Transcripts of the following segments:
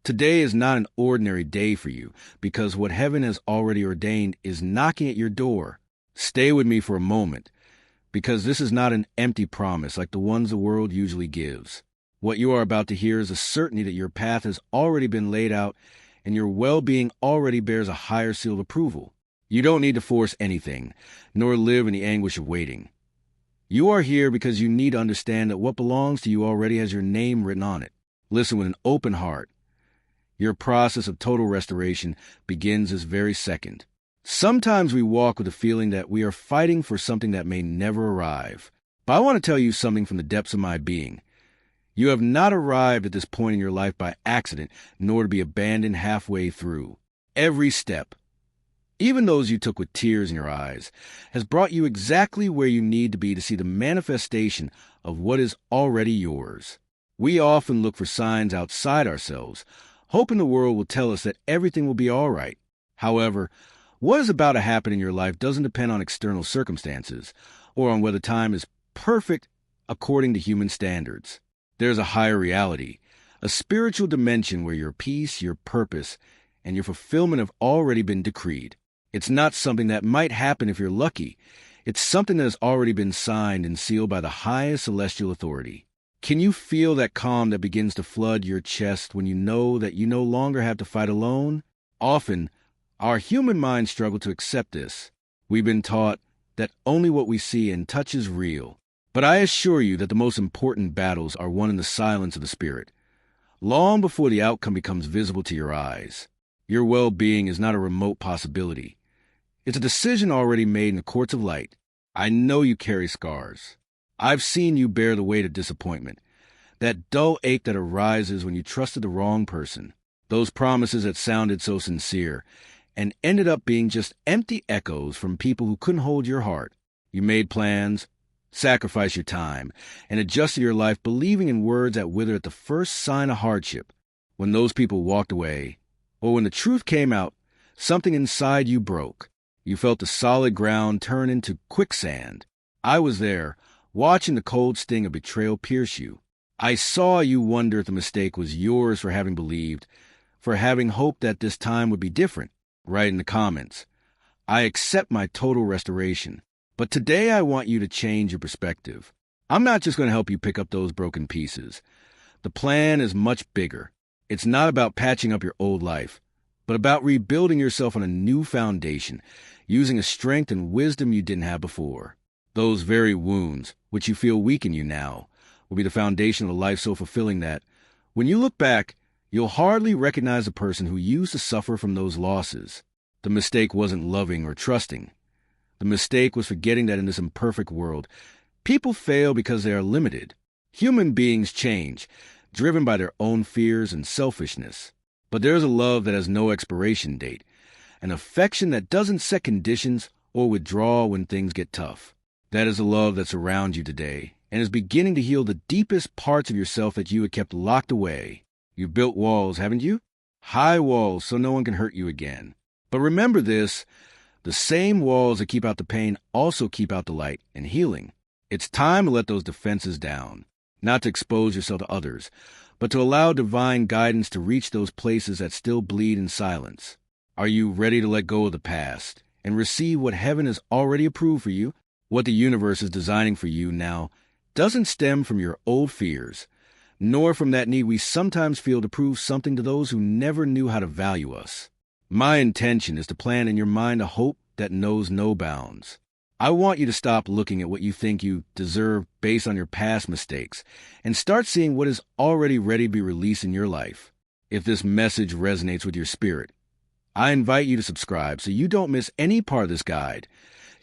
Today is not an ordinary day for you, because what heaven has already ordained is knocking at your door. Stay with me for a moment, because this is not an empty promise like the ones the world usually gives. What you are about to hear is a certainty that your path has already been laid out and your well-being already bears a higher seal of approval. You don't need to force anything, nor live in the anguish of waiting. You are here because you need to understand that what belongs to you already has your name written on it. Listen with an open heart. Your process of total restoration begins this very second. Sometimes we walk with the feeling that we are fighting for something that may never arrive. But I want to tell you something from the depths of my being. You have not arrived at this point in your life by accident, nor to be abandoned halfway through. Every step, even those you took with tears in your eyes, has brought you exactly where you need to be to see the manifestation of what is already yours. We often look for signs outside ourselves, hoping the world will tell us that everything will be all right. However, what is about to happen in your life doesn't depend on external circumstances or on whether time is perfect according to human standards. There's a higher reality, a spiritual dimension where your peace, your purpose, and your fulfillment have already been decreed. It's not something that might happen if you're lucky. It's something that has already been signed and sealed by the highest celestial authority. Can you feel that calm that begins to flood your chest when you know that you no longer have to fight alone? Often, our human minds struggle to accept this. We've been taught that only what we see and touch is real. But I assure you that the most important battles are won in the silence of the Spirit, long before the outcome becomes visible to your eyes. Your well-being is not a remote possibility. It's a decision already made in the courts of light. I know you carry scars. I've seen you bear the weight of disappointment, that dull ache that arises when you trusted the wrong person, those promises that sounded so sincere and ended up being just empty echoes from people who couldn't hold your heart. You made plans, sacrificed your time, and adjusted your life believing in words that withered at the first sign of hardship. When those people walked away, or when the truth came out, something inside you broke. You felt the solid ground turn into quicksand. I was there, watching the cold sting of betrayal pierce you. I saw you wonder if the mistake was yours for having believed, for having hoped that this time would be different. Write in the comments, I accept my total restoration. But today I want you to change your perspective. I'm not just going to help you pick up those broken pieces. The plan is much bigger. It's not about patching up your old life, but about rebuilding yourself on a new foundation, using a strength and wisdom you didn't have before. Those very wounds, which you feel weaken you now, will be the foundation of a life so fulfilling that, when you look back, you'll hardly recognize the person who used to suffer from those losses. The mistake wasn't loving or trusting. The mistake was forgetting that in this imperfect world, people fail because they are limited. Human beings change, driven by their own fears and selfishness. But there is a love that has no expiration date, an affection that doesn't set conditions or withdraw when things get tough. That is a love that surrounds you today and is beginning to heal the deepest parts of yourself that you had kept locked away. You've built walls, haven't you? High walls so no one can hurt you again. But remember this, the same walls that keep out the pain also keep out the light and healing. It's time to let those defenses down, not to expose yourself to others, but to allow divine guidance to reach those places that still bleed in silence. Are you ready to let go of the past and receive what heaven has already approved for you? What the universe is designing for you now doesn't stem from your old fears, nor from that need we sometimes feel to prove something to those who never knew how to value us. My intention is to plant in your mind a hope that knows no bounds. I want you to stop looking at what you think you deserve based on your past mistakes and start seeing what is already ready to be released in your life. If this message resonates with your spirit, I invite you to subscribe so you don't miss any part of this guide.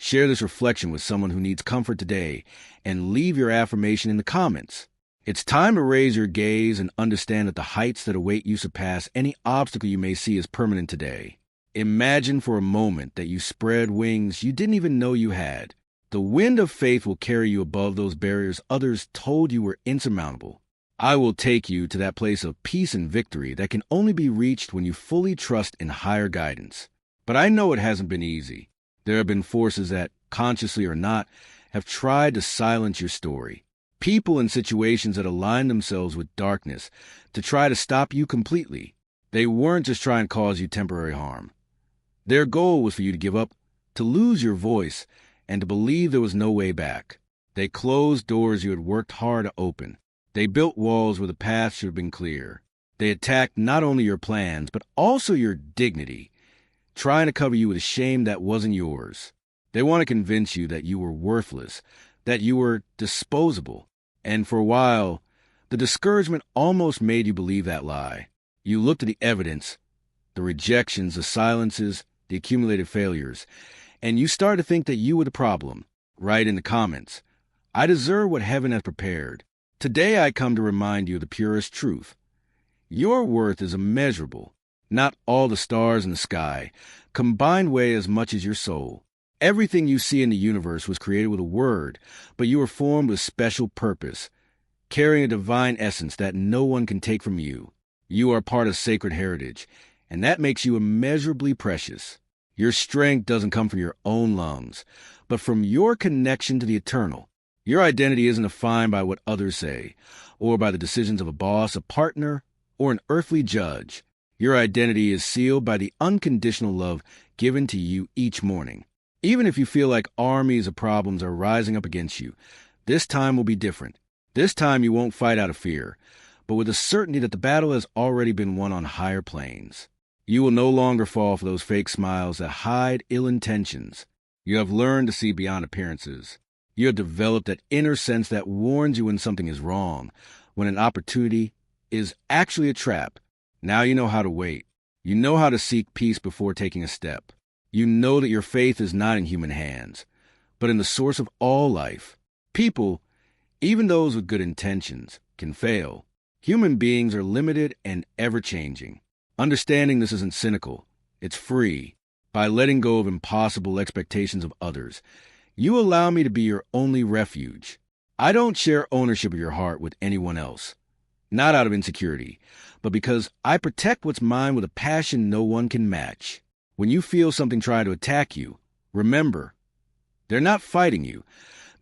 Share this reflection with someone who needs comfort today and leave your affirmation in the comments. It's time to raise your gaze and understand that the heights that await you surpass any obstacle you may see as permanent today. Imagine for a moment that you spread wings you didn't even know you had. The wind of faith will carry you above those barriers others told you were insurmountable. I will take you to that place of peace and victory that can only be reached when you fully trust in higher guidance. But I know it hasn't been easy. There have been forces that, consciously or not, have tried to silence your story. People and situations that align themselves with darkness to try to stop you completely. They weren't just trying to cause you temporary harm. Their goal was for you to give up, to lose your voice, and to believe there was no way back. They closed doors you had worked hard to open. They built walls where the path should have been clear. They attacked not only your plans, but also your dignity, trying to cover you with a shame that wasn't yours. They want to convince you that you were worthless, that you were disposable. And for a while, the discouragement almost made you believe that lie. You looked at the evidence, the rejections, the silences, the accumulated failures, and you started to think that you were the problem. Write in the comments, "I deserve what heaven has prepared." Today I come to remind you of the purest truth. Your worth is immeasurable. Not all the stars in the sky combined weigh as much as your soul. Everything you see in the universe was created with a word, but you were formed with special purpose, carrying a divine essence that no one can take from you. You are part of sacred heritage, and that makes you immeasurably precious. Your strength doesn't come from your own lungs, but from your connection to the eternal. Your identity isn't defined by what others say, or by the decisions of a boss, a partner, or an earthly judge. Your identity is sealed by the unconditional love given to you each morning. Even if you feel like armies of problems are rising up against you, this time will be different. This time you won't fight out of fear, but with the certainty that the battle has already been won on higher planes. You will no longer fall for those fake smiles that hide ill intentions. You have learned to see beyond appearances. You have developed that inner sense that warns you when something is wrong, when an opportunity is actually a trap. Now you know how to wait. You know how to seek peace before taking a step. You know that your faith is not in human hands, but in the source of all life. People, even those with good intentions, can fail. Human beings are limited and ever-changing. Understanding this isn't cynical. It's free. By letting go of impossible expectations of others, you allow me to be your only refuge. I don't share ownership of your heart with anyone else. Not out of insecurity, but because I protect what's mine with a passion no one can match. When you feel something trying to attack you, remember, they're not fighting you.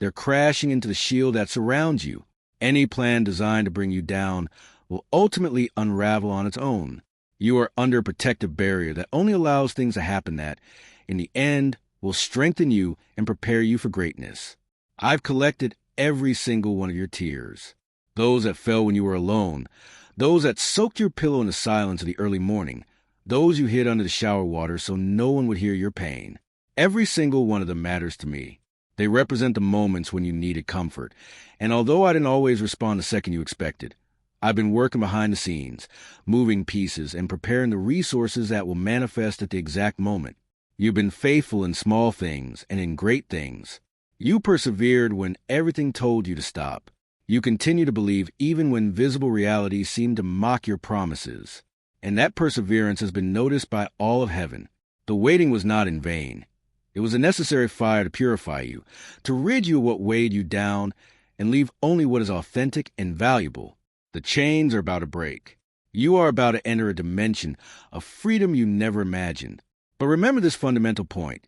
They're crashing into the shield that surrounds you. Any plan designed to bring you down will ultimately unravel on its own. You are under a protective barrier that only allows things to happen that, in the end, will strengthen you and prepare you for greatness. I've collected every single one of your tears. Those that fell when you were alone, those that soaked your pillow in the silence of the early morning, those you hid under the shower water so no one would hear your pain. Every single one of them matters to me. They represent the moments when you needed comfort, and although I didn't always respond the second you expected, I've been working behind the scenes, moving pieces, and preparing the resources that will manifest at the exact moment. You've been faithful in small things and in great things. You persevered when everything told you to stop. You continue to believe even when visible realities seem to mock your promises. And that perseverance has been noticed by all of heaven. The waiting was not in vain. It was a necessary fire to purify you, to rid you of what weighed you down, and leave only what is authentic and valuable. The chains are about to break. You are about to enter a dimension of freedom you never imagined. But remember this fundamental point.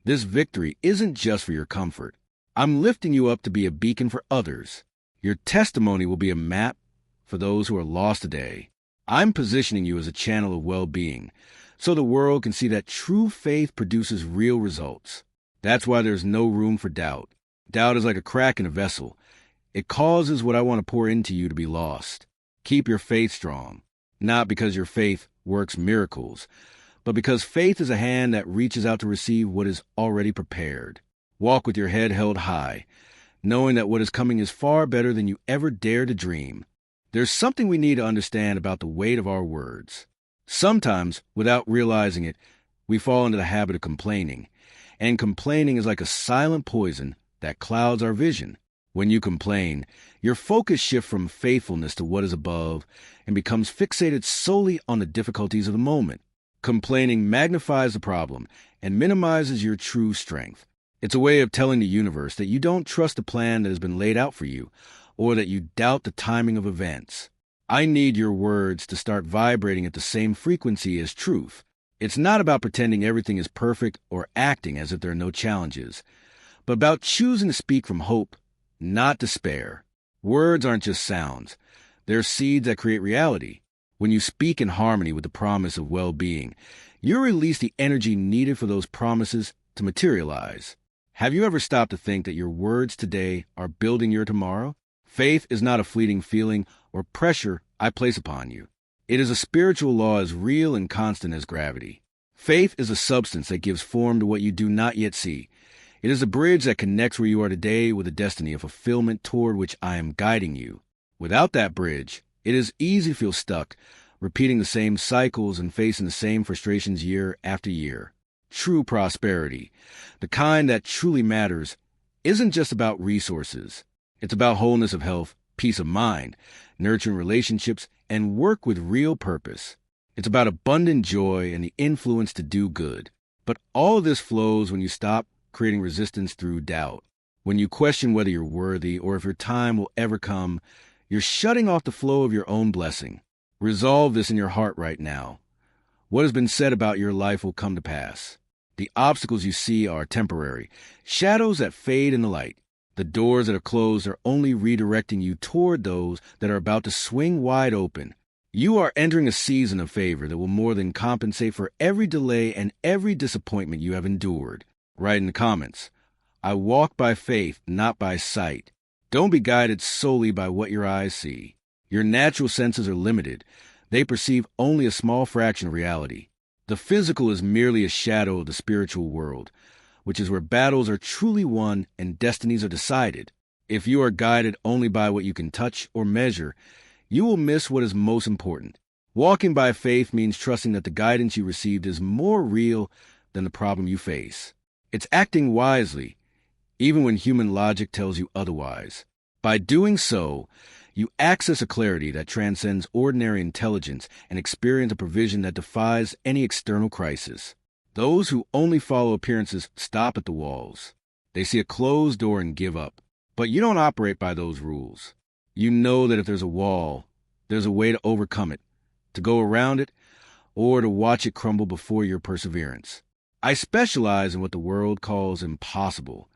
This victory isn't just for your comfort. I'm lifting you up to be a beacon for others. Your testimony will be a map for those who are lost today. I'm positioning you as a channel of well-being, so the world can see that true faith produces real results. That's why there's no room for doubt. Doubt is like a crack in a vessel. It causes what I want to pour into you to be lost. Keep your faith strong, not because your faith works miracles, but because faith is a hand that reaches out to receive what is already prepared. Walk with your head held high, knowing that what is coming is far better than you ever dared to dream. There's something we need to understand about the weight of our words. Sometimes, without realizing it, we fall into the habit of complaining. And complaining is like a silent poison that clouds our vision. When you complain, your focus shifts from faithfulness to what is above and becomes fixated solely on the difficulties of the moment. Complaining magnifies the problem and minimizes your true strength. It's a way of telling the universe that you don't trust the plan that has been laid out for you, or that you doubt the timing of events. I need your words to start vibrating at the same frequency as truth. It's not about pretending everything is perfect or acting as if there are no challenges, but about choosing to speak from hope, not despair. Words aren't just sounds. They're seeds that create reality. When you speak in harmony with the promise of well-being, you release the energy needed for those promises to materialize. Have you ever stopped to think that your words today are building your tomorrow? Faith is not a fleeting feeling or pressure I place upon you. It is a spiritual law as real and constant as gravity. Faith is a substance that gives form to what you do not yet see. It is a bridge that connects where you are today with a destiny of fulfillment toward which I am guiding you. Without that bridge, it is easy to feel stuck, repeating the same cycles and facing the same frustrations year after year. True prosperity, the kind that truly matters, isn't just about resources. It's about wholeness of health, peace of mind, nurturing relationships, and work with real purpose. It's about abundant joy and the influence to do good. But all of this flows when you stop creating resistance through doubt. When you question whether you're worthy or if your time will ever come, you're shutting off the flow of your own blessing. Resolve this in your heart right now. What has been said about your life will come to pass. The obstacles you see are temporary, shadows that fade in the light. The doors that are closed are only redirecting you toward those that are about to swing wide open. You are entering a season of favor that will more than compensate for every delay and every disappointment you have endured. Write in the comments, I walk by faith, not by sight. Don't be guided solely by what your eyes see. Your natural senses are limited. They perceive only a small fraction of reality. The physical is merely a shadow of the spiritual world, which is where battles are truly won and destinies are decided. If you are guided only by what you can touch or measure, you will miss what is most important. Walking by faith means trusting that the guidance you received is more real than the problem you face. It's acting wisely, even when human logic tells you otherwise. By doing so, you access a clarity that transcends ordinary intelligence and experience a provision that defies any external crisis. Those who only follow appearances stop at the walls. They see a closed door and give up. But you don't operate by those rules. You know that if there's a wall, there's a way to overcome it, to go around it, or to watch it crumble before your perseverance. I specialize in what the world calls impossible.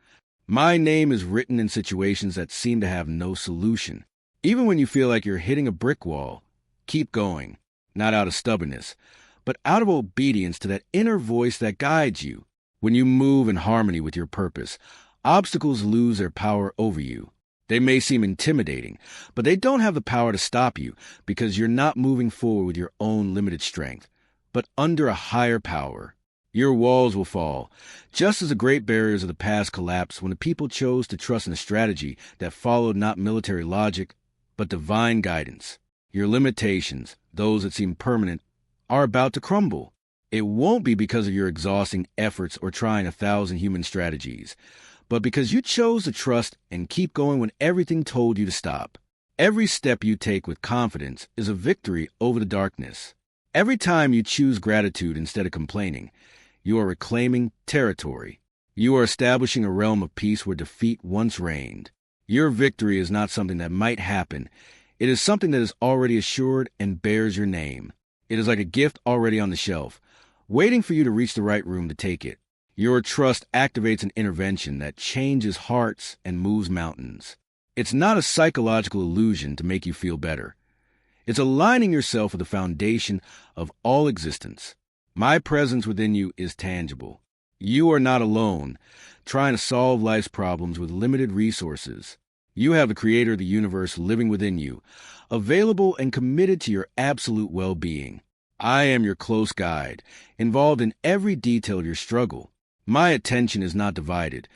My name is written in situations that seem to have no solution. Even when you feel like you're hitting a brick wall, keep going, not out of stubbornness, but out of obedience to that inner voice that guides you. When you move in harmony with your purpose, obstacles lose their power over you. They may seem intimidating, but they don't have the power to stop you because you're not moving forward with your own limited strength, but under a higher power. Your walls will fall, just as the great barriers of the past collapsed when the people chose to trust in a strategy that followed not military logic, but divine guidance. Your limitations, those that seem permanent, are about to crumble. It won't be because of your exhausting efforts or trying 1,000 human strategies, but because you chose to trust and keep going when everything told you to stop. Every step you take with confidence is a victory over the darkness. Every time you choose gratitude instead of complaining, you are reclaiming territory. You are establishing a realm of peace where defeat once reigned. Your victory is not something that might happen. It is something that is already assured and bears your name. It is like a gift already on the shelf, waiting for you to reach the right room to take it. Your trust activates an intervention that changes hearts and moves mountains. It's not a psychological illusion to make you feel better. It's aligning yourself with the foundation of all existence. My presence within you is tangible. You are not alone, trying to solve life's problems with limited resources. You have the creator of the universe living within you, available and committed to your absolute well-being. I am your close guide, involved in every detail of your struggle. My attention is not divided.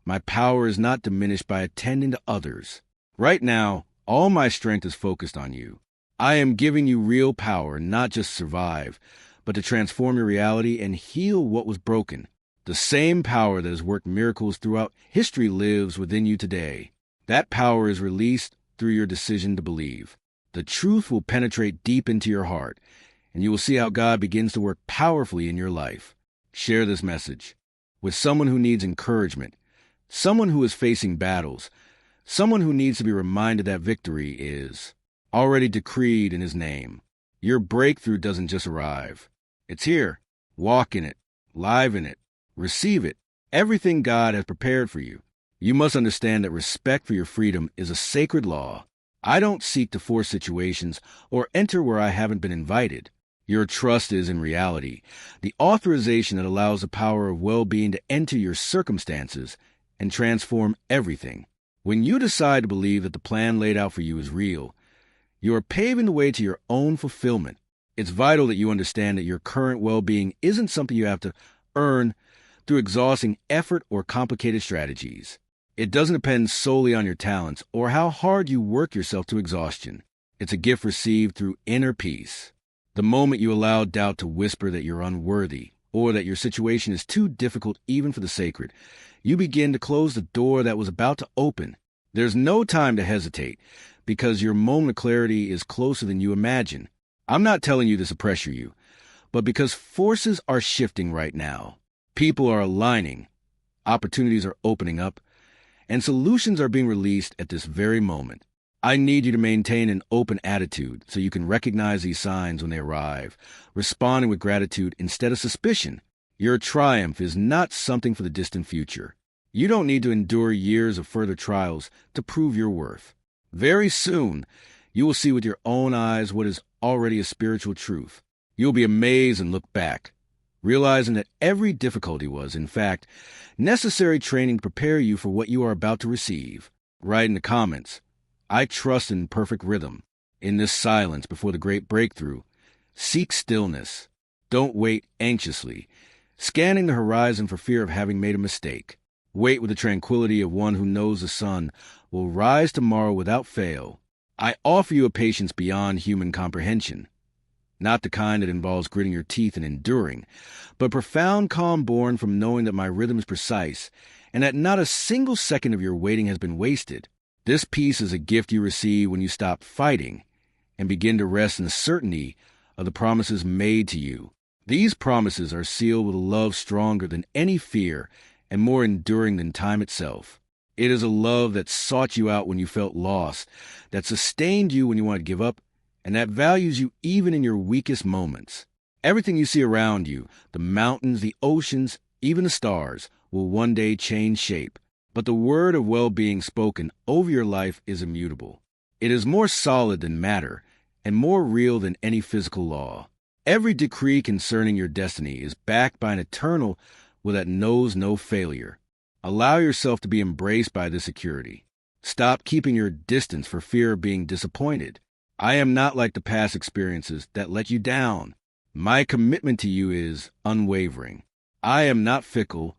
My power is not diminished by attending to others. Right now, all my strength is focused on you. I am giving you real power, not just survive, but to transform your reality and heal what was broken. The same power that has worked miracles throughout history lives within you today. That power is released through your decision to believe. The truth will penetrate deep into your heart, and you will see how God begins to work powerfully in your life. Share this message with someone who needs encouragement, someone who is facing battles, someone who needs to be reminded that victory is already decreed in His name. Your breakthrough doesn't just arrive. It's here. Walk in it. Live in it. Receive it. Everything God has prepared for you. You must understand that respect for your freedom is a sacred law. I don't seek to force situations or enter where I haven't been invited. Your trust is, in reality, the authorization that allows the power of well-being to enter your circumstances and transform everything. When you decide to believe that the plan laid out for you is real, you are paving the way to your own fulfillment. It's vital that you understand that your current well-being isn't something you have to earn through exhausting effort or complicated strategies. It doesn't depend solely on your talents or how hard you work yourself to exhaustion. It's a gift received through inner peace. The moment you allow doubt to whisper that you're unworthy or that your situation is too difficult even for the sacred, you begin to close the door that was about to open. There's no time to hesitate because your moment of clarity is closer than you imagine. I'm not telling you this to pressure you, but because forces are shifting right now. People are aligning, opportunities are opening up, and solutions are being released at this very moment. I need you to maintain an open attitude so you can recognize these signs when they arrive, responding with gratitude instead of suspicion. Your triumph is not something for the distant future. You don't need to endure years of further trials to prove your worth. Very soon, you will see with your own eyes what is already a spiritual truth. You'll be amazed and look back, realizing that every difficulty was, in fact, necessary training to prepare you for what you are about to receive. Write in the comments, I trust in perfect rhythm. In this silence before the great breakthrough, seek stillness. Don't wait anxiously, scanning the horizon for fear of having made a mistake. Wait with the tranquility of one who knows the sun will rise tomorrow without fail. I offer you a patience beyond human comprehension. Not the kind that involves gritting your teeth and enduring, but profound calm born from knowing that my rhythm is precise and that not a single second of your waiting has been wasted. This peace is a gift you receive when you stop fighting and begin to rest in the certainty of the promises made to you. These promises are sealed with a love stronger than any fear and more enduring than time itself. It is a love that sought you out when you felt lost, that sustained you when you wanted to give up, and that values you even in your weakest moments. Everything you see around you, the mountains, the oceans, even the stars, will one day change shape. But the word of well-being spoken over your life is immutable. It is more solid than matter and more real than any physical law. Every decree concerning your destiny is backed by an eternal will that knows no failure. Allow yourself to be embraced by this security. Stop keeping your distance for fear of being disappointed. I am not like the past experiences that let you down. My commitment to you is unwavering. I am not fickle,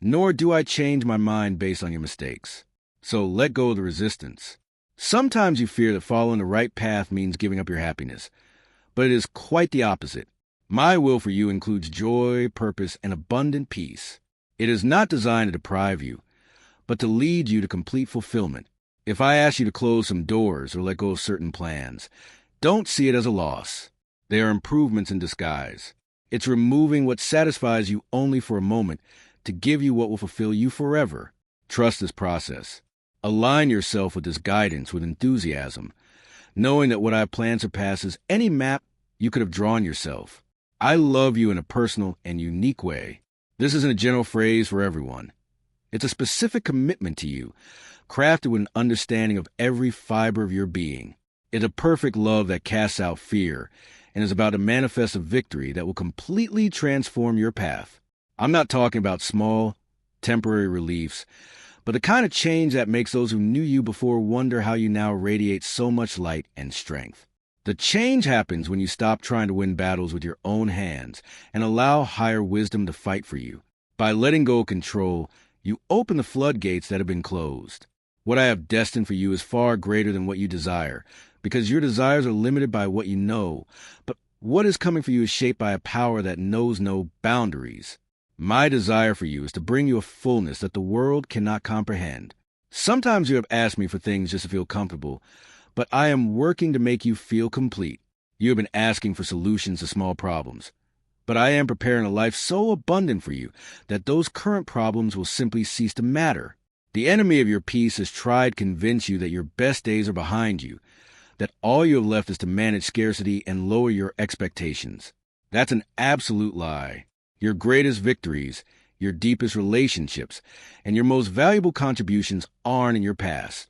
nor do I change my mind based on your mistakes. So let go of the resistance. Sometimes you fear that following the right path means giving up your happiness, but it is quite the opposite. My will for you includes joy, purpose, and abundant peace. It is not designed to deprive you, but to lead you to complete fulfillment. If I ask you to close some doors or let go of certain plans, don't see it as a loss. They are improvements in disguise. It's removing what satisfies you only for a moment to give you what will fulfill you forever. Trust this process. Align yourself with this guidance with enthusiasm, knowing that what I plan surpasses any map you could have drawn yourself. I love you in a personal and unique way. This isn't a general phrase for everyone. It's a specific commitment to you, crafted with an understanding of every fiber of your being. It's a perfect love that casts out fear and is about to manifest a victory that will completely transform your path. I'm not talking about small, temporary reliefs, but the kind of change that makes those who knew you before wonder how you now radiate so much light and strength. The change happens when you stop trying to win battles with your own hands and allow higher wisdom to fight for you. By letting go of control, you open the floodgates that have been closed. What I have destined for you is far greater than what you desire, because your desires are limited by what you know, but what is coming for you is shaped by a power that knows no boundaries. My desire for you is to bring you a fullness that the world cannot comprehend. Sometimes you have asked me for things just to feel comfortable, but I am working to make you feel complete. You have been asking for solutions to small problems, but I am preparing a life so abundant for you that those current problems will simply cease to matter. The enemy of your peace has tried to convince you that your best days are behind you, that all you have left is to manage scarcity and lower your expectations. That's an absolute lie. Your greatest victories, your deepest relationships, and your most valuable contributions aren't in your past.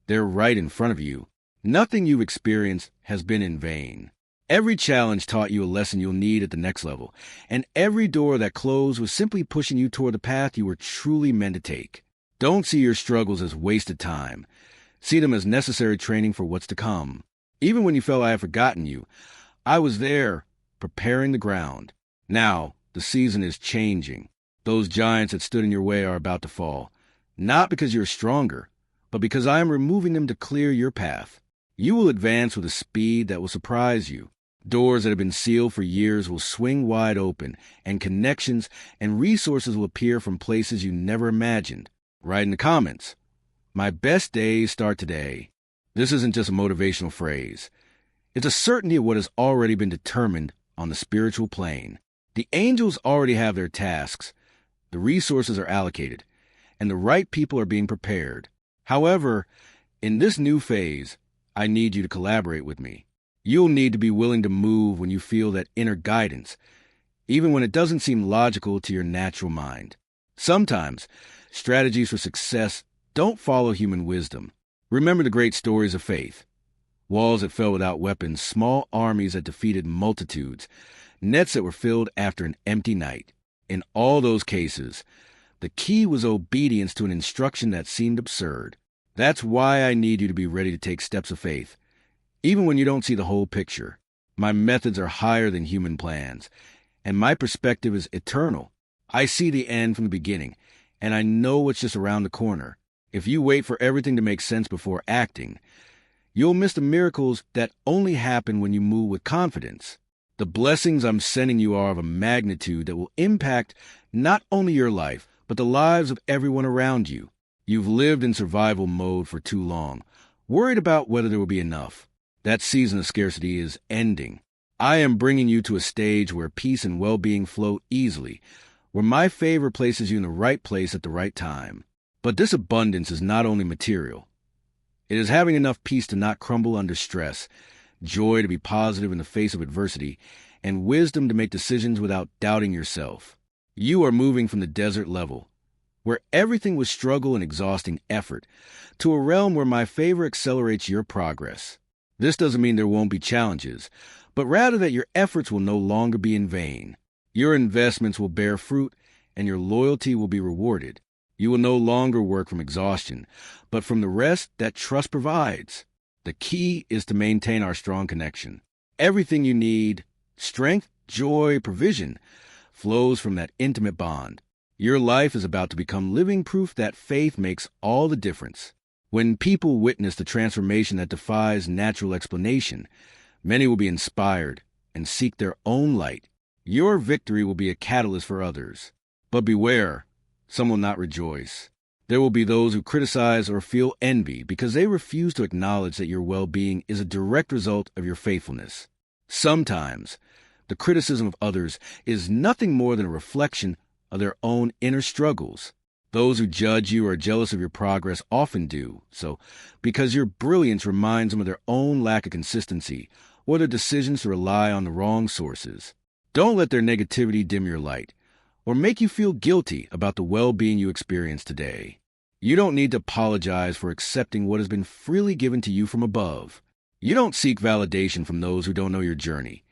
They're right in front of you. Nothing you've experienced has been in vain. Every challenge taught you a lesson you'll need at the next level, and every door that closed was simply pushing you toward the path you were truly meant to take. Don't see your struggles as wasted time. See them as necessary training for what's to come. Even when you felt I had forgotten you, I was there, preparing the ground. Now, the season is changing. Those giants that stood in your way are about to fall. Not because you're stronger, but because I am removing them to clear your path. You will advance with a speed that will surprise you. Doors that have been sealed for years will swing wide open, and connections and resources will appear from places you never imagined. Write in the comments, "My best days start today." This isn't just a motivational phrase. It's a certainty of what has already been determined on the spiritual plane. The angels already have their tasks. The resources are allocated, and the right people are being prepared. However, in this new phase, I need you to collaborate with me. You'll need to be willing to move when you feel that inner guidance, even when it doesn't seem logical to your natural mind. Sometimes, strategies for success don't follow human wisdom. Remember the great stories of faith. Walls that fell without weapons, small armies that defeated multitudes, nets that were filled after an empty night. In all those cases, the key was obedience to an instruction that seemed absurd. That's why I need you to be ready to take steps of faith, even when you don't see the whole picture. My methods are higher than human plans, and my perspective is eternal. I see the end from the beginning, and I know what's just around the corner. If you wait for everything to make sense before acting, you'll miss the miracles that only happen when you move with confidence. The blessings I'm sending you are of a magnitude that will impact not only your life, but the lives of everyone around you. You've lived in survival mode for too long, worried about whether there will be enough. That season of scarcity is ending. I am bringing you to a stage where peace and well-being flow easily, where my favor places you in the right place at the right time. But this abundance is not only material. It is having enough peace to not crumble under stress, joy to be positive in the face of adversity, and wisdom to make decisions without doubting yourself. You are moving from the desert level, where everything was struggle and exhausting effort, to a realm where my favor accelerates your progress. This doesn't mean there won't be challenges, but rather that your efforts will no longer be in vain. Your investments will bear fruit, and your loyalty will be rewarded. You will no longer work from exhaustion, but from the rest that trust provides. The key is to maintain our strong connection. Everything you need, strength, joy, provision, flows from that intimate bond. Your life is about to become living proof that faith makes all the difference. When people witness the transformation that defies natural explanation, many will be inspired and seek their own light. Your victory will be a catalyst for others. But beware, some will not rejoice. There will be those who criticize or feel envy because they refuse to acknowledge that your well-being is a direct result of your faithfulness. Sometimes, the criticism of others is nothing more than a reflection of their own inner struggles. Those who judge you or are jealous of your progress often do so because your brilliance reminds them of their own lack of consistency or their decisions to rely on the wrong sources. Don't let their negativity dim your light or make you feel guilty about the well-being you experience today. You don't need to apologize for accepting what has been freely given to you from above. You don't seek validation from those who don't know your journey,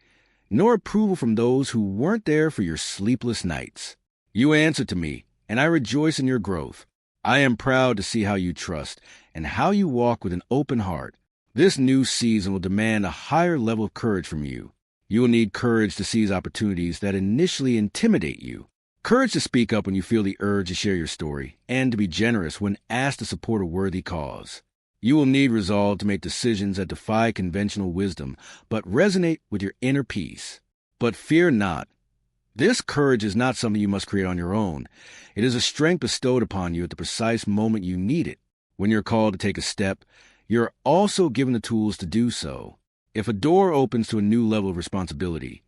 nor approval from those who weren't there for your sleepless nights. You answer to me, and I rejoice in your growth. I am proud to see how you trust and how you walk with an open heart. This new season will demand a higher level of courage from you. You will need courage to seize opportunities that initially intimidate you. Courage to speak up when you feel the urge to share your story, and to be generous when asked to support a worthy cause. You will need resolve to make decisions that defy conventional wisdom, but resonate with your inner peace. But fear not. This courage is not something you must create on your own. It is a strength bestowed upon you at the precise moment you need it. When you're called to take a step, you're also given the tools to do so. If a door opens to a new level of responsibility,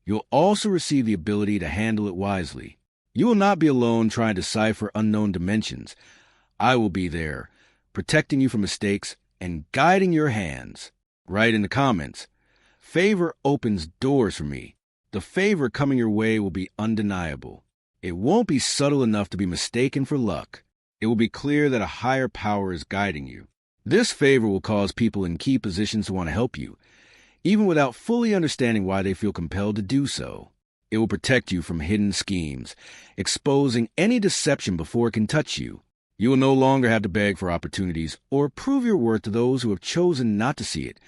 you'll also receive the ability to handle it wisely. You will not be alone trying to decipher unknown dimensions. I will be there, protecting you from mistakes and guiding your hands. Write in the comments, "Favor opens doors for me." The favor coming your way will be undeniable. It won't be subtle enough to be mistaken for luck. It will be clear that a higher power is guiding you. This favor will cause people in key positions to want to help you, even without fully understanding why they feel compelled to do so. It will protect you from hidden schemes, exposing any deception before it can touch you. You will no longer have to beg for opportunities or prove your worth to those who have chosen not to see it.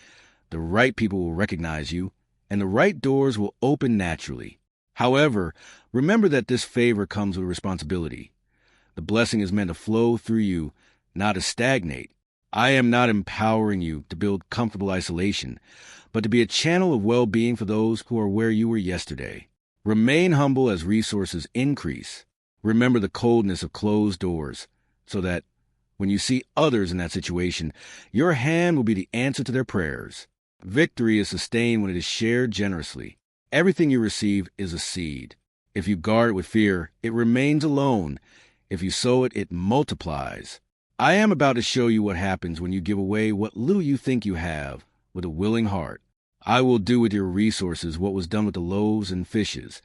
The right people will recognize you, and the right doors will open naturally. However, remember that this favor comes with responsibility. The blessing is meant to flow through you, not to stagnate. I am not empowering you to build comfortable isolation, but to be a channel of well-being for those who are where you were yesterday. Remain humble as resources increase. Remember the coldness of closed doors, so that when you see others in that situation, your hand will be the answer to their prayers. Victory is sustained when it is shared generously. Everything you receive is a seed. If you guard it with fear, it remains alone. If you sow it, it multiplies. I am about to show you what happens when you give away what little you think you have with a willing heart. I will do with your resources what was done with the loaves and fishes.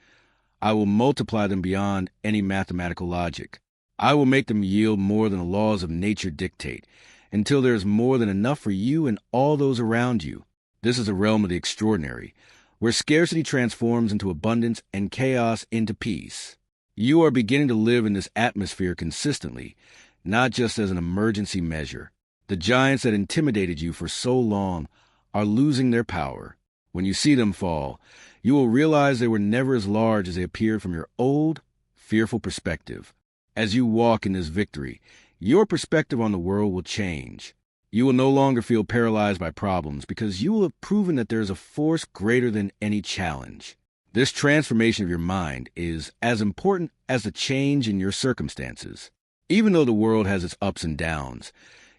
I will multiply them beyond any mathematical logic. I will make them yield more than the laws of nature dictate, until there is more than enough for you and all those around you. This is a realm of the extraordinary, where scarcity transforms into abundance and chaos into peace. You are beginning to live in this atmosphere consistently, not just as an emergency measure. The giants that intimidated you for so long are losing their power. When you see them fall, you will realize they were never as large as they appeared from your old, fearful perspective. As you walk in this victory, your perspective on the world will change. You will no longer feel paralyzed by problems because you will have proven that there is a force greater than any challenge. This transformation of your mind is as important as the change in your circumstances. Even though the world has its ups and downs,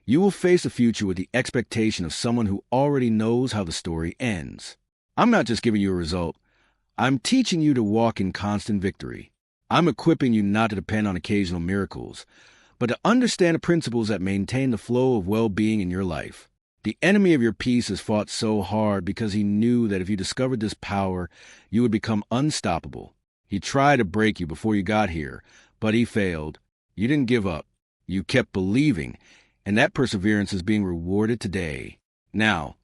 you will face the future with the expectation of someone who already knows how the story ends. I'm not just giving you a result. I'm teaching you to walk in constant victory. I'm equipping you not to depend on occasional miracles, but to understand the principles that maintain the flow of well-being in your life. The enemy of your peace has fought so hard because he knew that if you discovered this power, you would become unstoppable. He tried to break you before you got here, but he failed. You didn't give up. You kept believing, and that perseverance is being rewarded today. Now,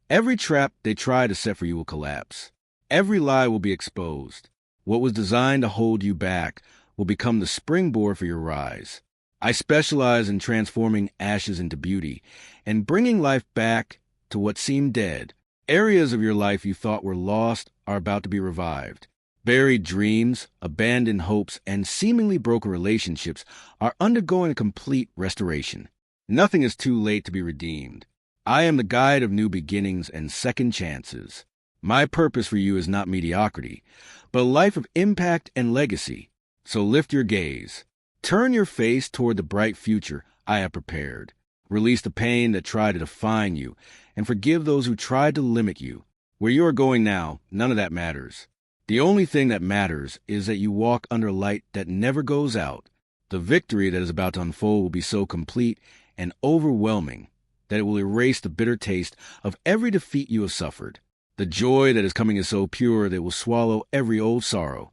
every trap they try to set for you will collapse. Every lie will be exposed. What was designed to hold you back will become the springboard for your rise. I specialize in transforming ashes into beauty and bringing life back to what seemed dead. Areas of your life you thought were lost are about to be revived. Buried dreams, abandoned hopes, and seemingly broken relationships are undergoing a complete restoration. Nothing is too late to be redeemed. I am the guide of new beginnings and second chances. My purpose for you is not mediocrity, but a life of impact and legacy. So lift your gaze. Turn your face toward the bright future I have prepared. Release the pain that tried to define you, and forgive those who tried to limit you. Where you are going now, none of that matters. The only thing that matters is that you walk under light that never goes out. The victory that is about to unfold will be so complete and overwhelming that it will erase the bitter taste of every defeat you have suffered. The joy that is coming is so pure that it will swallow every old sorrow,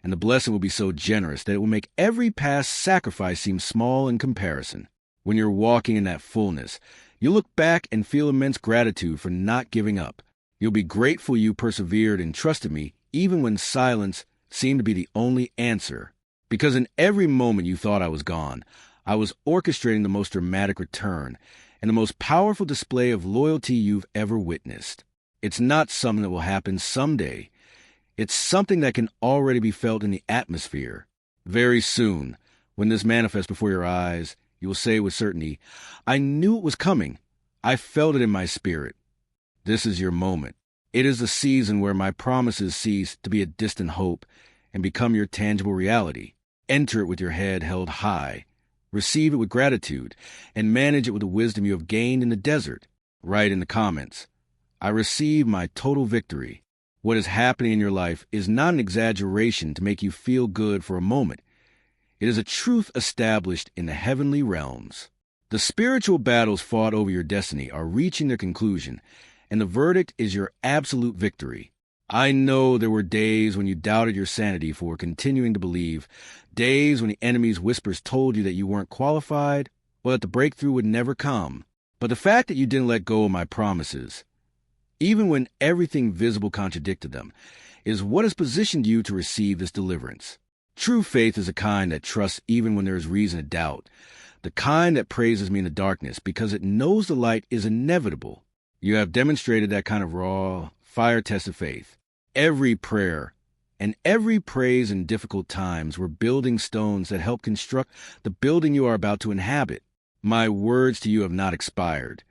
and the blessing will be so generous that it will make every past sacrifice seem small in comparison. When you're walking in that fullness, you'll look back and feel immense gratitude for not giving up. You'll be grateful you persevered and trusted me even when silence seemed to be the only answer. Because in every moment you thought I was gone, I was orchestrating the most dramatic return and the most powerful display of loyalty you've ever witnessed. It's not something that will happen someday. It's something that can already be felt in the atmosphere. Very soon, when this manifests before your eyes, you will say with certainty, I knew it was coming. I felt it in my spirit. This is your moment. It is the season where my promises cease to be a distant hope and become your tangible reality. Enter it with your head held high. Receive it with gratitude and manage it with the wisdom you have gained in the desert. Write in the comments, I receive my total victory. What is happening in your life is not an exaggeration to make you feel good for a moment. It is a truth established in the heavenly realms. The spiritual battles fought over your destiny are reaching their conclusion, and the verdict is your absolute victory. I know there were days when you doubted your sanity for continuing to believe, days when the enemy's whispers told you that you weren't qualified or that the breakthrough would never come. But the fact that you didn't let go of my promises, even when everything visible contradicted them, is what has positioned you to receive this deliverance. True faith is a kind that trusts even when there is reason to doubt, the kind that praises me in the darkness because it knows the light is inevitable. You have demonstrated that kind of raw, fire-tested faith. Every prayer and every praise in difficult times were building stones that help construct the building you are about to inhabit. My words to you have not expired.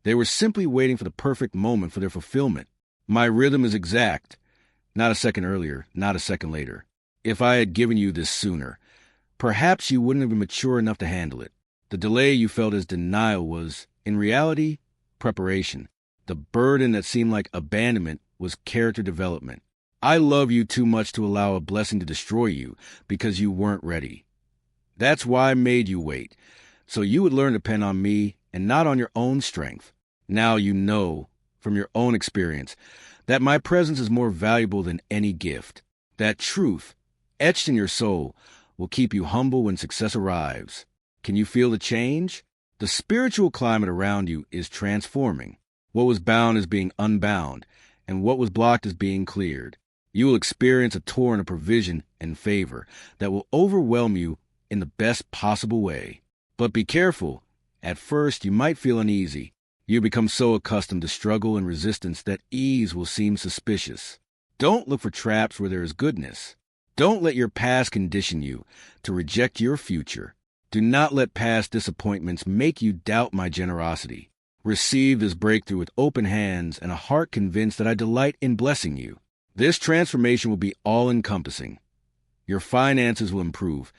They were simply waiting for the perfect moment for their fulfillment. My rhythm is exact. Not a second earlier, not a second later. If I had given you this sooner, perhaps you wouldn't have been mature enough to handle it. The delay you felt as denial was, in reality, preparation. The burden that seemed like abandonment was character development. I love you too much to allow a blessing to destroy you because you weren't ready. That's why I made you wait, so you would learn to depend on me and not on your own strength. Now you know, from your own experience, that my presence is more valuable than any gift. That truth, etched in your soul, will keep you humble when success arrives. Can you feel the change? The spiritual climate around you is transforming. What was bound is being unbound, and what was blocked is being cleared. You will experience a torrent of provision and favor that will overwhelm you in the best possible way. But be careful. At first, you might feel uneasy. You become so accustomed to struggle and resistance that ease will seem suspicious. Don't look for traps where there is goodness. Don't let your past condition you to reject your future. Do not let past disappointments make you doubt my generosity. Receive this breakthrough with open hands and a heart convinced that I delight in blessing you. This transformation will be all-encompassing. Your finances will improve.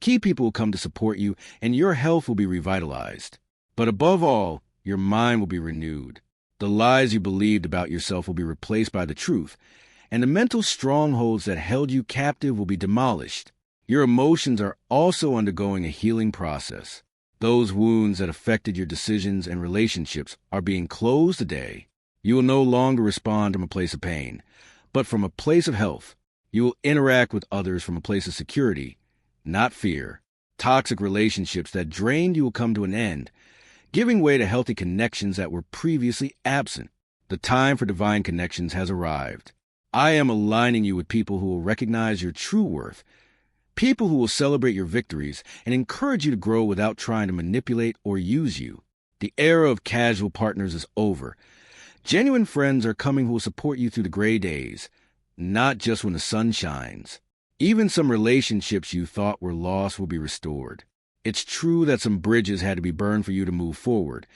Key people will come to support you, and your health will be revitalized. But above all, your mind will be renewed. The lies you believed about yourself will be replaced by the truth, and the mental strongholds that held you captive will be demolished. Your emotions are also undergoing a healing process. Those wounds that affected your decisions and relationships are being closed today. You will no longer respond from a place of pain, but from a place of health. You will interact with others from a place of security, not fear. Toxic relationships that drained you will come to an end, giving way to healthy connections that were previously absent. The time for divine connections has arrived. I am aligning you with people who will recognize your true worth, people who will celebrate your victories and encourage you to grow without trying to manipulate or use you. The era of casual partners is over. Genuine friends are coming who will support you through the gray days, not just when the sun shines. Even some relationships you thought were lost will be restored. It's true that some bridges had to be burned for you to move forward,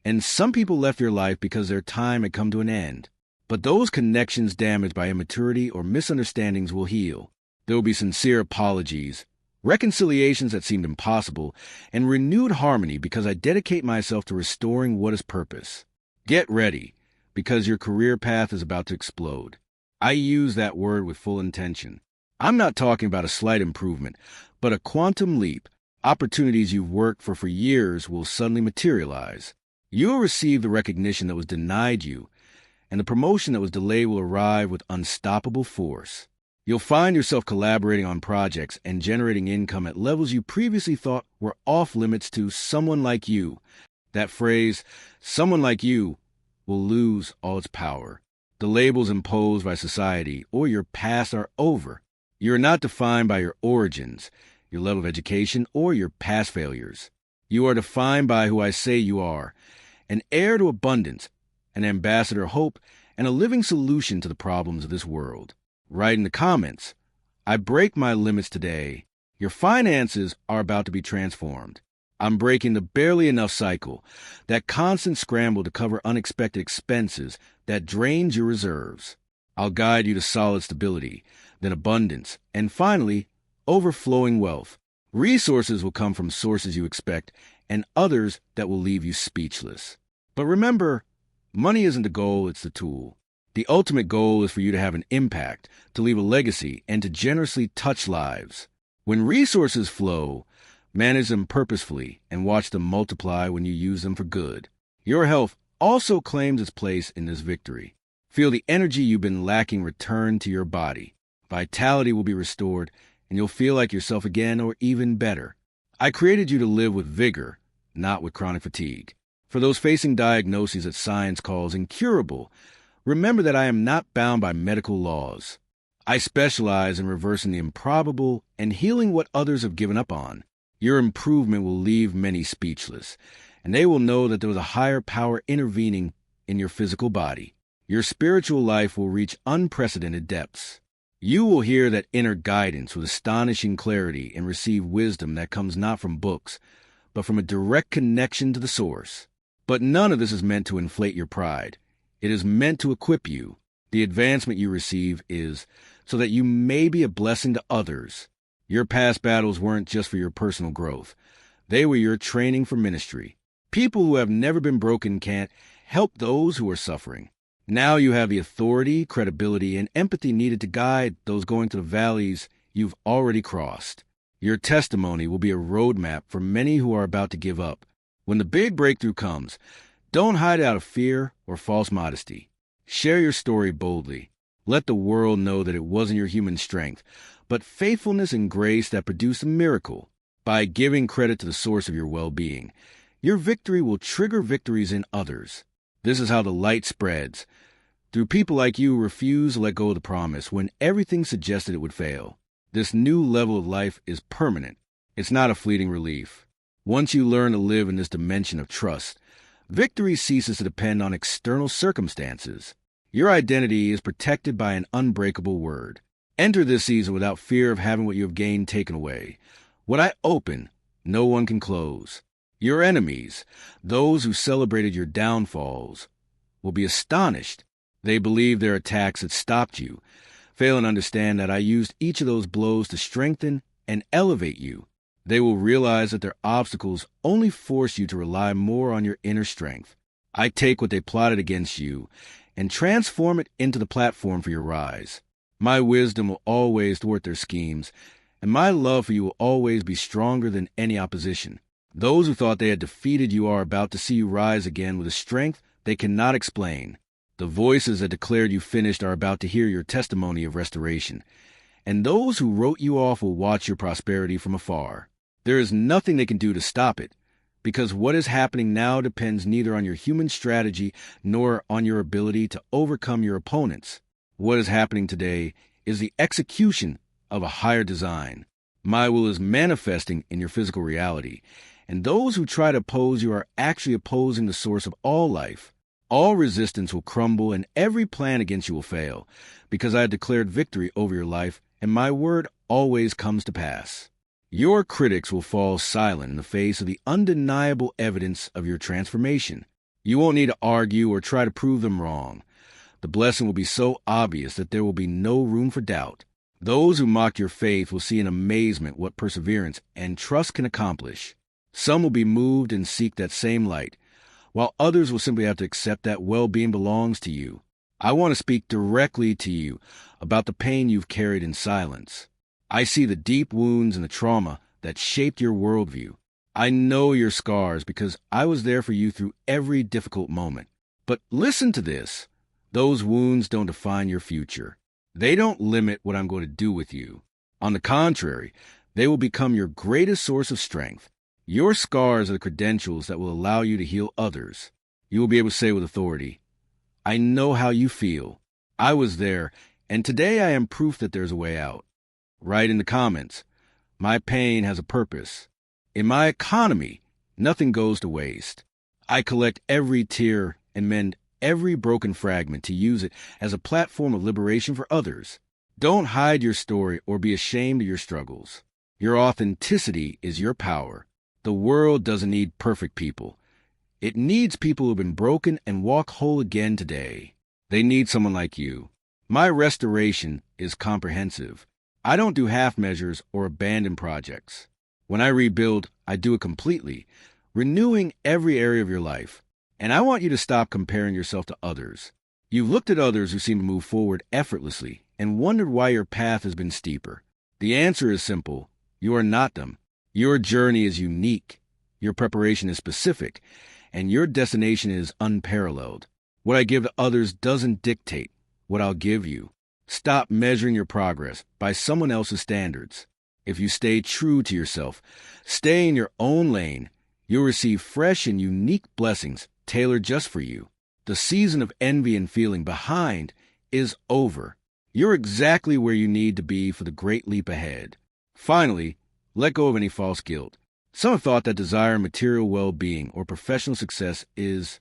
and some people left your life because their time had come to an end. But those connections damaged by immaturity or misunderstandings will heal. There will be sincere apologies, reconciliations that seemed impossible, and renewed harmony because I dedicate myself to restoring what is purpose. Get ready, because your career path is about to explode. I use that word with full intention. I'm not talking about a slight improvement, but a quantum leap. Opportunities you've worked for years will suddenly materialize. You'll receive the recognition that was denied you, and the promotion that was delayed will arrive with unstoppable force. You'll find yourself collaborating on projects and generating income at levels you previously thought were off limits to someone like you. That phrase, someone like you, will lose all its power. The labels imposed by society or your past are over. You are not defined by your origins, your level of education, or your past failures. You are defined by who I say you are, an heir to abundance, an ambassador of hope, and a living solution to the problems of this world. Write in the comments, I break my limits today. Your finances are about to be transformed. I'm breaking the barely enough cycle, that constant scramble to cover unexpected expenses that drains your reserves. I'll guide you to solid stability, then abundance, and finally, overflowing wealth. Resources will come from sources you expect, and others that will leave you speechless. But remember, money isn't the goal, it's the tool. The ultimate goal is for you to have an impact, to leave a legacy, and to generously touch lives. When resources flow, manage them purposefully and watch them multiply when you use them for good. Your health also claims its place in this victory. Feel the energy you've been lacking return to your body. Vitality will be restored, and you'll feel like yourself again or even better. I created you to live with vigor, not with chronic fatigue. For those facing diagnoses that science calls incurable, remember that I am not bound by medical laws. I specialize in reversing the improbable and healing what others have given up on. Your improvement will leave many speechless, and they will know that there was a higher power intervening in your physical body. Your spiritual life will reach unprecedented depths. You will hear that inner guidance with astonishing clarity and receive wisdom that comes not from books, but from a direct connection to the source. But none of this is meant to inflate your pride. It is meant to equip you. The advancement you receive is so that you may be a blessing to others. Your past battles weren't just for your personal growth. They were your training for ministry. People who have never been broken can't help those who are suffering. Now you have the authority, credibility, and empathy needed to guide those going through the valleys you've already crossed. Your testimony will be a roadmap for many who are about to give up. When the big breakthrough comes, don't hide out of fear or false modesty. Share your story boldly. Let the world know that it wasn't your human strength, but faithfulness and grace that produced a miracle. By giving credit to the source of your well-being, your victory will trigger victories in others. This is how the light spreads. Through people like you who refuse to let go of the promise when everything suggested it would fail. This new level of life is permanent. It's not a fleeting relief. Once you learn to live in this dimension of trust, victory ceases to depend on external circumstances. Your identity is protected by an unbreakable word. Enter this season without fear of having what you have gained taken away. What I open, no one can close. Your enemies, those who celebrated your downfalls, will be astonished. They believe their attacks had stopped you, failing to understand that I used each of those blows to strengthen and elevate you. They will realize that their obstacles only force you to rely more on your inner strength. I take what they plotted against you and transform it into the platform for your rise. My wisdom will always thwart their schemes, and my love for you will always be stronger than any opposition. Those who thought they had defeated you are about to see you rise again with a strength they cannot explain. The voices that declared you finished are about to hear your testimony of restoration, and those who wrote you off will watch your prosperity from afar. There is nothing they can do to stop it, because what is happening now depends neither on your human strategy nor on your ability to overcome your opponents. What is happening today is the execution of a higher design. My will is manifesting in your physical reality, and those who try to oppose you are actually opposing the source of all life. All resistance will crumble and every plan against you will fail, because I have declared victory over your life, and my word always comes to pass. Your critics will fall silent in the face of the undeniable evidence of your transformation. You won't need to argue or try to prove them wrong. The blessing will be so obvious that there will be no room for doubt. Those who mocked your faith will see in amazement what perseverance and trust can accomplish. Some will be moved and seek that same light, while others will simply have to accept that well-being belongs to you. I want to speak directly to you about the pain you've carried in silence. I see the deep wounds and the trauma that shaped your worldview. I know your scars because I was there for you through every difficult moment. But listen to this. Those wounds don't define your future. They don't limit what I'm going to do with you. On the contrary, they will become your greatest source of strength. Your scars are the credentials that will allow you to heal others. You will be able to say with authority, I know how you feel. I was there, and today I am proof that there's a way out. Write in the comments, my pain has a purpose. In my economy, nothing goes to waste. I collect every tear and mend every broken fragment to use it as a platform of liberation for others. Don't hide your story or be ashamed of your struggles. Your authenticity is your power. The world doesn't need perfect people. It needs people who have been broken and walk whole again today. They need someone like you. My restoration is comprehensive. I don't do half measures or abandon projects. When I rebuild, I do it completely, renewing every area of your life. And I want you to stop comparing yourself to others. You've looked at others who seem to move forward effortlessly and wondered why your path has been steeper. The answer is simple. You are not them. Your journey is unique, your preparation is specific, and your destination is unparalleled. What I give to others doesn't dictate what I'll give you. Stop measuring your progress by someone else's standards. If you stay true to yourself, stay in your own lane, You'll receive fresh and unique blessings tailored just for you. The season of envy and feeling behind is over. You're exactly where you need to be for the great leap ahead. Finally, let go of any false guilt. Some have thought that desire material well-being or professional success is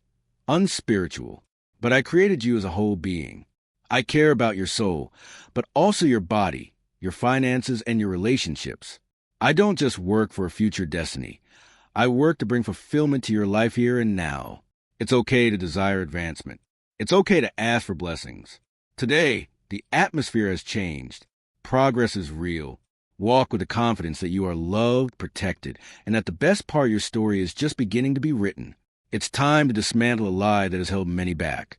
unspiritual, but I created you as a whole being. I care about your soul, but also your body, your finances, and your relationships. I don't just work for a future destiny. I work to bring fulfillment to your life here and now. It's okay to desire advancement. It's okay to ask for blessings. Today, the atmosphere has changed. Progress is real. Walk with the confidence that you are loved, protected, and that the best part of your story is just beginning to be written. It's time to dismantle a lie that has held many back.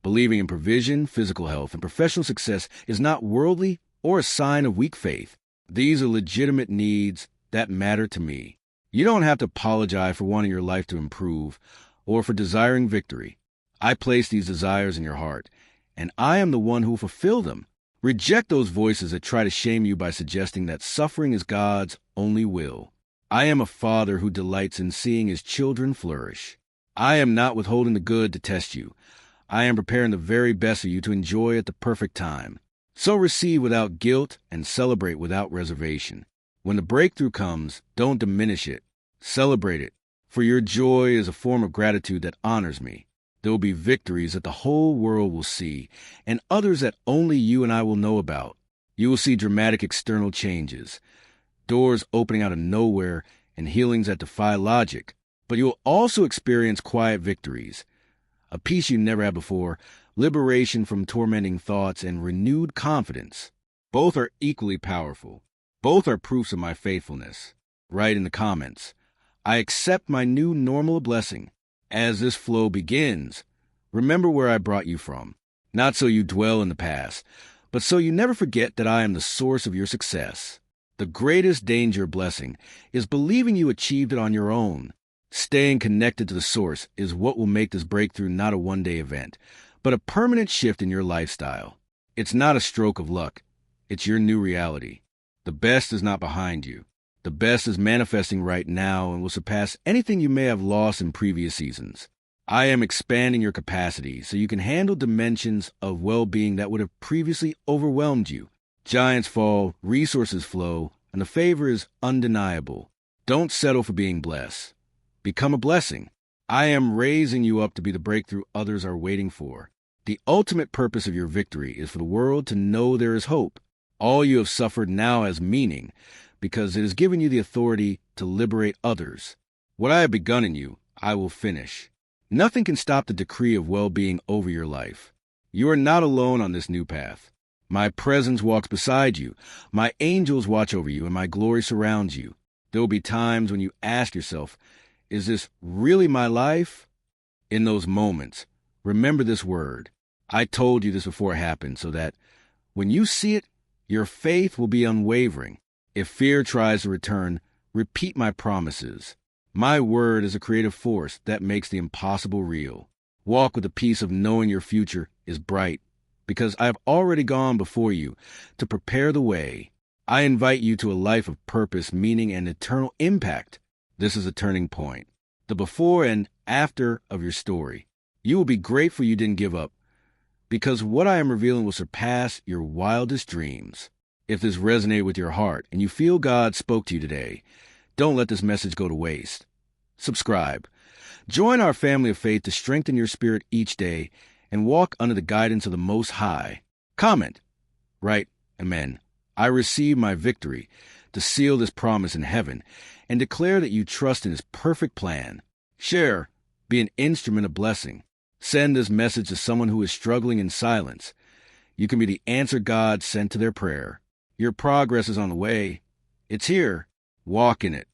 Believing in provision, physical health, and professional success is not worldly or a sign of weak faith. These are legitimate needs that matter to me. You don't have to apologize for wanting your life to improve or for desiring victory. I place these desires in your heart, and I am the one who will fulfill them. Reject those voices that try to shame you by suggesting that suffering is God's only will. I am a father who delights in seeing his children flourish. I am not withholding the good to test you. I am preparing the very best of you to enjoy at the perfect time. So receive without guilt and celebrate without reservation. When the breakthrough comes, don't diminish it. Celebrate it, for your joy is a form of gratitude that honors me. There will be victories that the whole world will see, and others that only you and I will know about. You will see dramatic external changes, doors opening out of nowhere, and healings that defy logic. But you will also experience quiet victories, a peace you never had before, liberation from tormenting thoughts, and renewed confidence. Both are equally powerful. Both are proofs of my faithfulness. Write in the comments, I accept my new normal blessing. As this flow begins, remember where I brought you from. Not so you dwell in the past, but so you never forget that I am the source of your success. The greatest danger or blessing is believing you achieved it on your own. Staying connected to the source is what will make this breakthrough not a one-day event, but a permanent shift in your lifestyle. It's not a stroke of luck. It's your new reality. The best is not behind you. The best is manifesting right now and will surpass anything you may have lost in previous seasons. I am expanding your capacity so you can handle dimensions of well-being that would have previously overwhelmed you. Giants fall, resources flow, and the favor is undeniable. Don't settle for being blessed. Become a blessing. I am raising you up to be the breakthrough others are waiting for. The ultimate purpose of your victory is for the world to know there is hope. All you have suffered now has meaning, because it has given you the authority to liberate others. What I have begun in you, I will finish. Nothing can stop the decree of well-being over your life. You are not alone on this new path. My presence walks beside you. My angels watch over you, and my glory surrounds you. There will be times when you ask yourself, is this really my life? In those moments, remember this word. I told you this before it happened, so that when you see it, your faith will be unwavering. If fear tries to return, repeat my promises. My word is a creative force that makes the impossible real. Walk with the peace of knowing your future is bright, because I have already gone before you to prepare the way. I invite you to a life of purpose, meaning, and eternal impact. This is a turning point, the before and after of your story. You will be grateful you didn't give up, because what I am revealing will surpass your wildest dreams. If this resonated with your heart and you feel God spoke to you today, don't let this message go to waste. Subscribe. Join our family of faith to strengthen your spirit each day and walk under the guidance of the Most High. Comment. Write, Amen. I receive my victory to seal this promise in heaven and declare that you trust in His perfect plan. Share. Be an instrument of blessing. Send this message to someone who is struggling in silence. You can be the answer God sent to their prayer. Your progress is on the way. It's here. Walk in it.